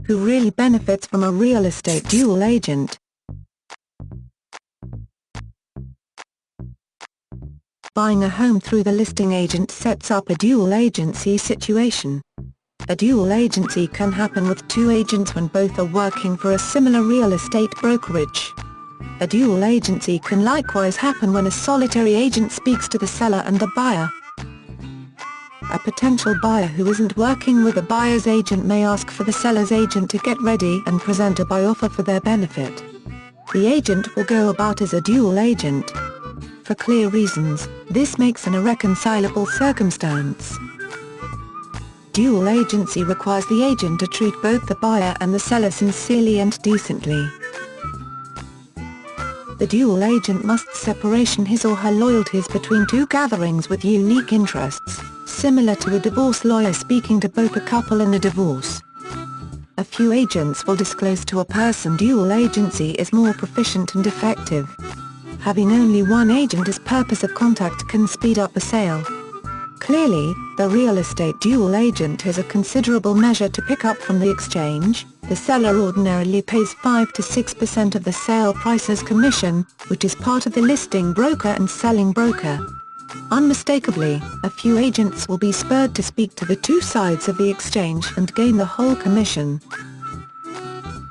Who really benefits from a real estate dual agent? Buying a home through the listing agent sets up a dual agency situation. A dual agency can happen with two agents when both are working for a similar real estate brokerage. A dual agency can likewise happen when a solitary agent speaks to the seller and the buyer. A potential buyer who isn't working with a buyer's agent may ask for the seller's agent to get ready and present a buy offer for their benefit. The agent will go about as a dual agent. For clear reasons, this makes an irreconcilable circumstance. Dual agency requires the agent to treat both the buyer and the seller sincerely and decently. The dual agent must separation his or her loyalties between two gatherings with unique interests, similar to a divorce lawyer speaking to both a couple in a divorce. A few agents will disclose to a person dual agency is more proficient and effective. Having only one agent as purpose of contact can speed up the sale. Clearly, the real estate dual agent is a considerable measure to pick up from the exchange. The seller ordinarily pays 5 to 6% of the sale price as commission, which is part of the listing broker and selling broker. Unmistakably, a few agents will be spurred to speak to the two sides of the exchange and gain the whole commission.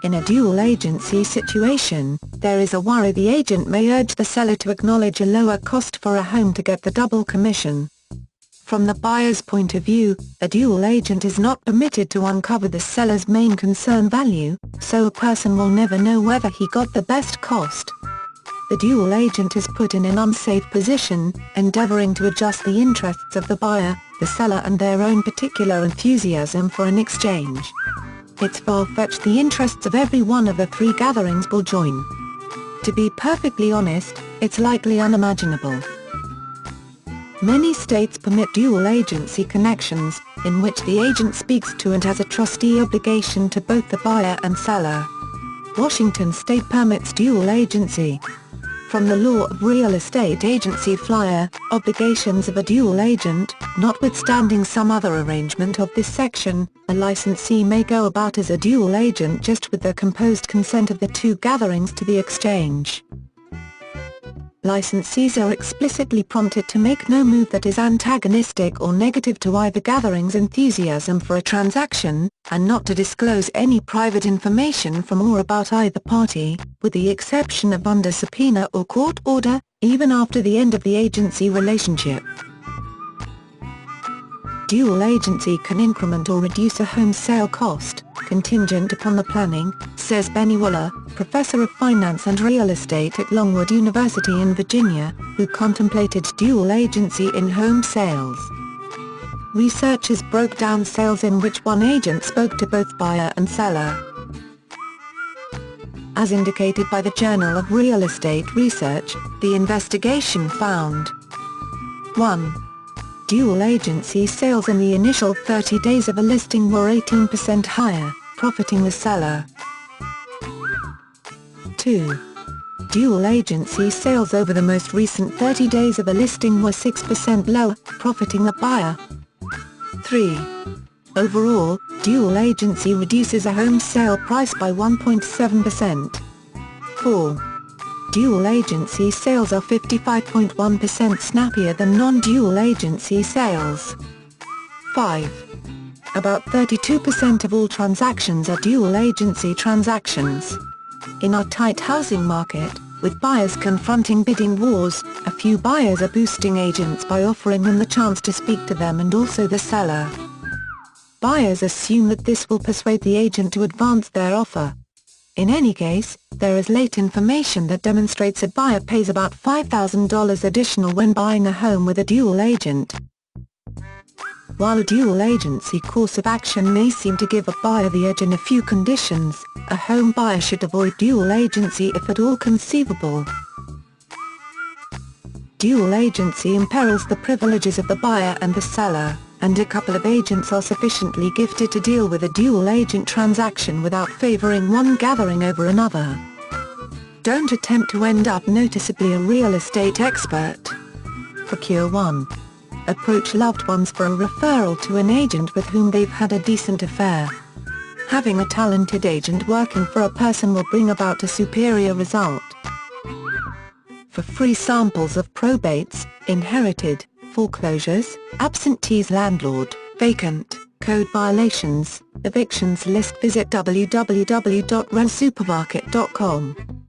In a dual agency situation, there is a worry the agent may urge the seller to acknowledge a lower cost for a home to get the double commission. From the buyer's point of view, a dual agent is not permitted to uncover the seller's main concern value, so a person will never know whether he got the best cost. The dual agent is put in an unsafe position, endeavoring to adjust the interests of the buyer, the seller and their own particular enthusiasm for an exchange. It's far-fetched the interests of every one of the three gatherings will join. To be perfectly honest, it's likely unimaginable. Many states permit dual agency connections, in which the agent speaks to and has a trustee obligation to both the buyer and seller. Washington state permits dual agency. From the law of real estate agency flyer, obligations of a dual agent, notwithstanding some other arrangement of this section, a licensee may go about as a dual agent just with the composed consent of the two gatherings to the exchange. Licensees are explicitly prompted to make no move that is antagonistic or negative to either gathering's enthusiasm for a transaction, and not to disclose any private information from or about either party, with the exception of under subpoena or court order, even after the end of the agency relationship. Dual agency can increment or reduce a home sale cost, contingent upon the planning, says Bennie Waller, professor of finance and real estate at Longwood University in Virginia, who contemplated dual agency in home sales. Researchers broke down sales in which one agent spoke to both buyer and seller. As indicated by the Journal of Real Estate Research, the investigation found 1. Dual agency sales in the initial 30 days of a listing were 18% higher, profiting the seller. 2. Dual agency sales over the most recent 30 days of a listing were 6% lower, profiting the buyer. 3. Overall, dual agency reduces a home sale price by 1.7%. 4. Dual agency sales are 55.1% snappier than non-dual agency sales. 5. About 32% of all transactions are dual agency transactions. In our tight housing market, with buyers confronting bidding wars, a few buyers are boosting agents by offering them the chance to speak to them and also the seller. Buyers assume that this will persuade the agent to advance their offer. In any case, there is late information that demonstrates a buyer pays about $5,000 additional when buying a home with a dual agent. While a dual agency course of action may seem to give a buyer the edge in a few conditions, a home buyer should avoid dual agency if at all conceivable. Dual agency imperils the privileges of the buyer and the seller, and a couple of agents are sufficiently gifted to deal with a dual agent transaction without favoring one gathering over another. Don't attempt to end up noticeably a real estate expert. Procure one. Approach loved ones for a referral to an agent with whom they've had a decent affair. Having a talented agent working for a person will bring about a superior result. For free samples of probates, inherited, foreclosures, absentees landlord, vacant, code violations, evictions list, visit www.rentsupermarket.com.